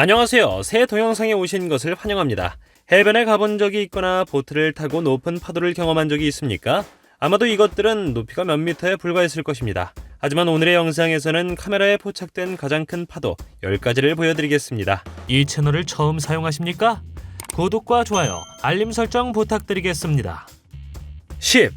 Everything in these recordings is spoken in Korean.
안녕하세요. 새 동영상에 오신 것을 환영합니다. 해변에 가본 적이 있거나 보트를 타고 높은 파도를 경험한 적이 있습니까? 아마도 이것들은 높이가 몇 미터에 불과했을 것입니다. 하지만 오늘의 영상에서는 카메라에 포착된 가장 큰 파도 10가지를 보여드리겠습니다. 이 채널을 처음 사용하십니까? 구독과 좋아요, 알림 설정 부탁드리겠습니다. 10.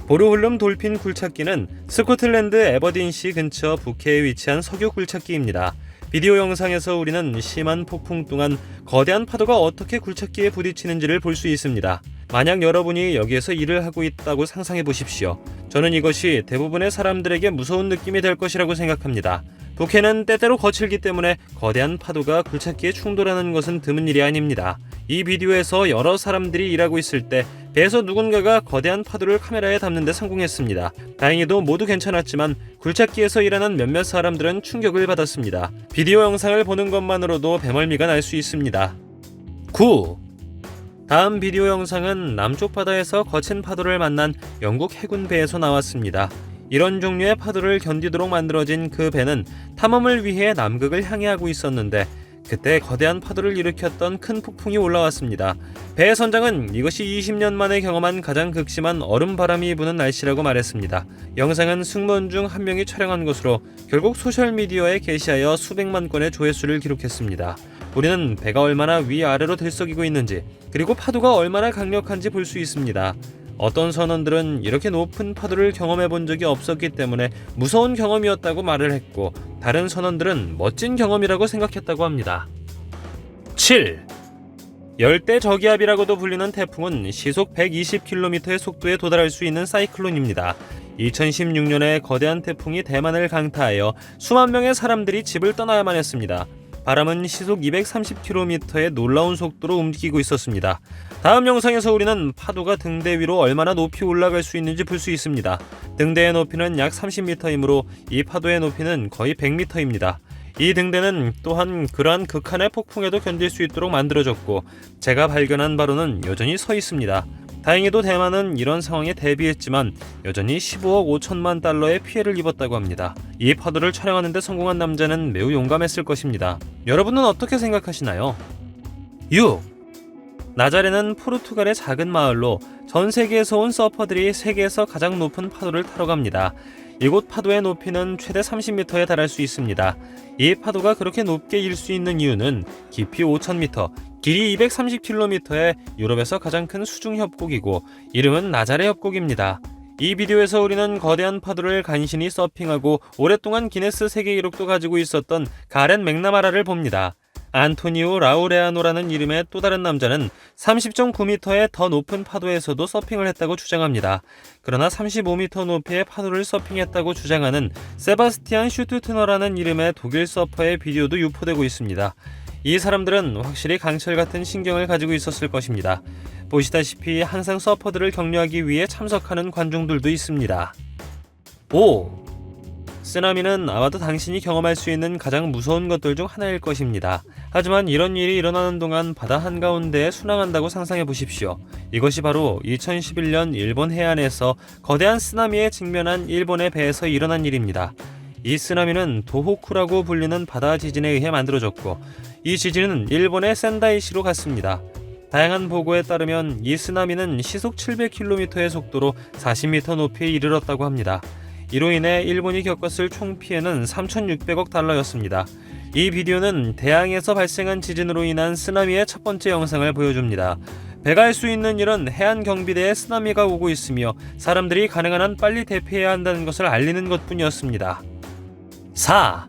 보르훌름 돌핀 굴착기는 스코틀랜드 에버딘시 근처 부케에 위치한 석유 굴착기입니다. 비디오 영상에서 우리는 심한 폭풍 동안 거대한 파도가 어떻게 굴착기에 부딪히는지를 볼 수 있습니다. 만약 여러분이 여기에서 일을 하고 있다고 상상해 보십시오. 저는 이것이 대부분의 사람들에게 무서운 느낌이 될 것이라고 생각합니다. 부케는 때때로 거칠기 때문에 거대한 파도가 굴착기에 충돌하는 것은 드문 일이 아닙니다. 이 비디오에서 여러 사람들이 일하고 있을 때 배에서 누군가가 거대한 파도를 카메라에 담는 데 성공했습니다. 다행히도 모두 괜찮았지만 굴착기에서 일하는 몇몇 사람들은 충격을 받았습니다. 비디오 영상을 보는 것만으로도 배멀미가 날 수 있습니다. 9. 다음 비디오 영상은 남쪽 바다에서 거친 파도를 만난 영국 해군 배에서 나왔습니다. 이런 종류의 파도를 견디도록 만들어진 그 배는 탐험을 위해 남극을 향해하고 있었는데 그때 거대한 파도를 일으켰던 큰 폭풍이 올라왔습니다. 배의 선장은 이것이 20년 만에 경험한 가장 극심한 얼음바람이 부는 날씨라고 말했습니다. 영상은 승무원 중 한 명이 촬영한 것으로 결국 소셜미디어에 게시하여 수백만 건의 조회수를 기록했습니다. 우리는 배가 얼마나 위아래로 들썩이고 있는지 그리고 파도가 얼마나 강력한지 볼 수 있습니다. 어떤 선원들은 이렇게 높은 파도를 경험해 본 적이 없었기 때문에 무서운 경험이었다고 말을 했고 다른 선원들은 멋진 경험이라고 생각했다고 합니다. 7. 열대 저기압이라고도 불리는 태풍은 시속 120km의 속도에 도달할 수 있는 사이클론입니다. 2016년에 거대한 태풍이 대만을 강타하여 수만 명의 사람들이 집을 떠나야만 했습니다. 바람은 시속 230km의 놀라운 속도로 움직이고 있었습니다. 다음 영상에서 우리는 파도가 등대 위로 얼마나 높이 올라갈 수 있는지 볼 수 있습니다. 등대의 높이는 약 30m이므로 이 파도의 높이는 거의 100m입니다. 이 등대는 또한 그러한 극한의 폭풍에도 견딜 수 있도록 만들어졌고 제가 발견한 바로는 여전히 서 있습니다. 다행히도 대만은 이런 상황에 대비했지만 여전히 15억 5천만 달러의 피해를 입었다고 합니다. 이 파도를 촬영하는 데 성공한 남자는 매우 용감했을 것입니다. 여러분은 어떻게 생각하시나요? 6. 나자레는 포르투갈의 작은 마을로 전 세계에서 온 서퍼들이 세계에서 가장 높은 파도를 타러 갑니다. 이곳 파도의 높이는 최대 30m에 달할 수 있습니다. 이 파도가 그렇게 높게 일 수 있는 이유는 깊이 5,000m, 길이 230km의 유럽에서 가장 큰 수중 협곡이고 이름은 나자레 협곡입니다. 이 비디오에서 우리는 거대한 파도를 간신히 서핑하고 오랫동안 기네스 세계 기록도 가지고 있었던 가렌 맥나마라를 봅니다. 안토니오 라우레아노라는 이름의 또 다른 남자는 30.9m의 더 높은 파도에서도 서핑을 했다고 주장합니다. 그러나 35m 높이의 파도를 서핑했다고 주장하는 세바스티안 슈투트너라는 이름의 독일 서퍼의 비디오도 유포되고 있습니다. 이 사람들은 확실히 강철 같은 신경을 가지고 있었을 것입니다. 보시다시피 항상 서퍼들을 격려하기 위해 참석하는 관중들도 있습니다. 5. 쓰나미는 아마도 당신이 경험할 수 있는 가장 무서운 것들 중 하나일 것입니다. 하지만 이런 일이 일어나는 동안 바다 한가운데에 순항한다고 상상해 보십시오. 이것이 바로 2011년 일본 해안에서 거대한 쓰나미에 직면한 일본의 배에서 일어난 일입니다. 이 쓰나미는 도호쿠라고 불리는 바다 지진에 의해 만들어졌고 이 지진은 일본의 센다이시로 갔습니다. 다양한 보고에 따르면 이 쓰나미는 시속 700km의 속도로 40m 높이에 이르렀다고 합니다. 이로 인해 일본이 겪었을 총 피해는 3,600억 달러였습니다. 이 비디오는 대양에서 발생한 지진으로 인한 쓰나미의 첫 번째 영상을 보여줍니다. 배가 할 수 있는 일은 해안 경비대에 쓰나미가 오고 있으며 사람들이 가능한 한 빨리 대피해야 한다는 것을 알리는 것뿐이었습니다. 4.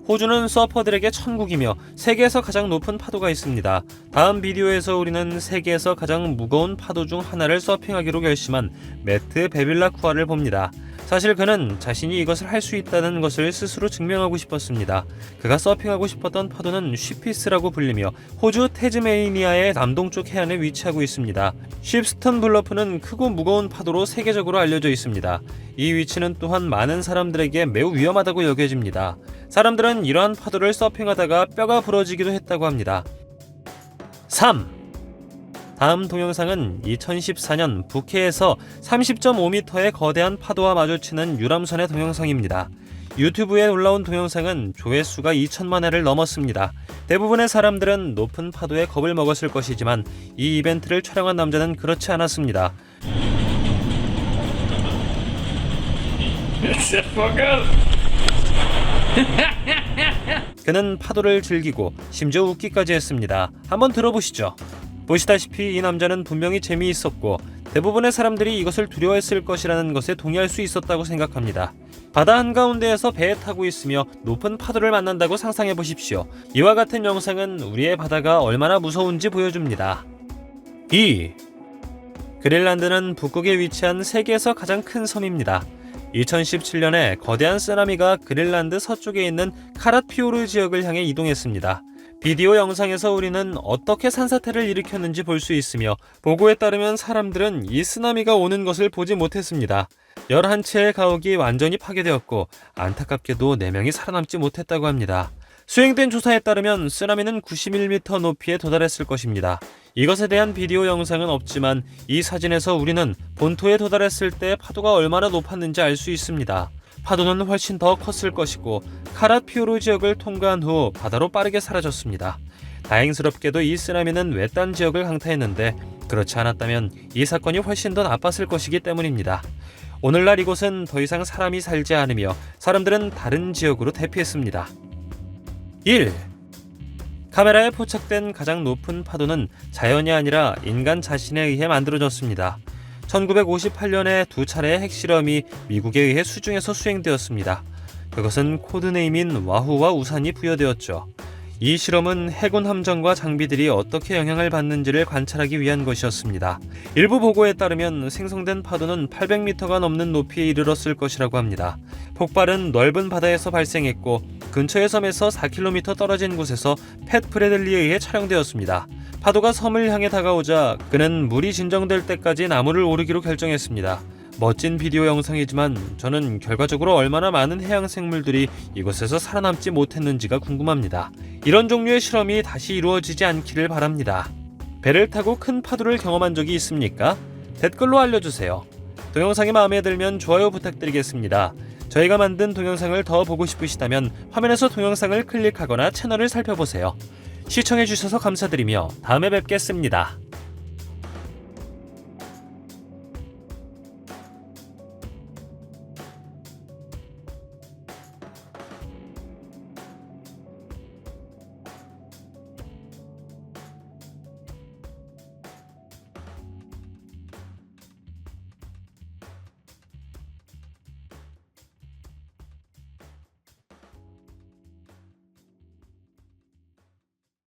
호주는 서퍼들에게 천국이며 세계에서 가장 높은 파도가 있습니다. 다음 비디오에서 우리는 세계에서 가장 무거운 파도 중 하나를 서핑하기로 결심한 매트 베빌라쿠아를 봅니다. 사실 그는 자신이 이것을 할 수 있다는 것을 스스로 증명하고 싶었습니다. 그가 서핑하고 싶었던 파도는 쉬피스라고 불리며 호주 태즈메이니아의 남동쪽 해안에 위치하고 있습니다. 쉽스턴 블러프는 크고 무거운 파도로 세계적으로 알려져 있습니다. 이 위치는 또한 많은 사람들에게 매우 위험하다고 여겨집니다. 사람들은 이러한 파도를 서핑하다가 뼈가 부러지기도 했다고 합니다. 3. 다음 동영상은 2014년 부케에서 30.5m의 거대한 파도와 마주치는 유람선의 동영상입니다. 유튜브에 올라온 동영상은 조회수가 2천만 회를 넘었습니다. 대부분의 사람들은 높은 파도에 겁을 먹었을 것이지만 이 이벤트를 촬영한 남자는 그렇지 않았습니다. 그는 파도를 즐기고 심지어 웃기까지 했습니다. 한번 들어보시죠. 보시다시피 이 남자는 분명히 재미있었고 대부분의 사람들이 이것을 두려워했을 것이라는 것에 동의할 수 있었다고 생각합니다. 바다 한가운데에서 배에 타고 있으며 높은 파도를 만난다고 상상해 보십시오. 이와 같은 영상은 우리의 바다가 얼마나 무서운지 보여줍니다. 2. 그린란드는 북극에 위치한 세계에서 가장 큰 섬입니다. 2017년에 거대한 쓰나미가 그린란드 서쪽에 있는 카랏피오르 지역을 향해 이동했습니다. 비디오 영상에서 우리는 어떻게 산사태를 일으켰는지 볼 수 있으며 보고에 따르면 사람들은 이 쓰나미가 오는 것을 보지 못했습니다. 11채의 가옥이 완전히 파괴되었고 안타깝게도 4명이 살아남지 못했다고 합니다. 수행된 조사에 따르면 쓰나미는 91m 높이에 도달했을 것입니다. 이것에 대한 비디오 영상은 없지만 이 사진에서 우리는 본토에 도달했을 때 파도가 얼마나 높았는지 알 수 있습니다. 파도는 훨씬 더 컸을 것이고 카랏피오르 지역을 통과한 후 바다로 빠르게 사라졌습니다. 다행스럽게도 이 쓰나미는 외딴 지역을 강타했는데 그렇지 않았다면 이 사건이 훨씬 더 나빴을 것이기 때문입니다. 오늘날 이곳은 더 이상 사람이 살지 않으며 사람들은 다른 지역으로 대피했습니다. 1. 카메라에 포착된 가장 높은 파도는 자연이 아니라 인간 자신에 의해 만들어졌습니다. 1958년에 2차례의 핵실험이 미국에 의해 수중에서 수행되었습니다. 그것은 코드네임인 와후와 우산이 부여되었죠. 이 실험은 해군 함정과 장비들이 어떻게 영향을 받는지를 관찰하기 위한 것이었습니다. 일부 보고에 따르면 생성된 파도는 800m가 넘는 높이에 이르렀을 것이라고 합니다. 폭발은 넓은 바다에서 발생했고 근처의 섬에서 4km 떨어진 곳에서 팻 브래들리에 의해 촬영되었습니다. 파도가 섬을 향해 다가오자 그는 물이 진정될 때까지 나무를 오르기로 결정했습니다. 멋진 비디오 영상이지만 저는 결과적으로 얼마나 많은 해양 생물들이 이곳에서 살아남지 못했는지가 궁금합니다. 이런 종류의 실험이 다시 이루어지지 않기를 바랍니다. 배를 타고 큰 파도를 경험한 적이 있습니까? 댓글로 알려주세요. 동영상이 마음에 들면 좋아요 부탁드리겠습니다. 저희가 만든 동영상을 더 보고 싶으시다면 화면에서 동영상을 클릭하거나 채널을 살펴보세요. 시청해주셔서 감사드리며 다음에 뵙겠습니다.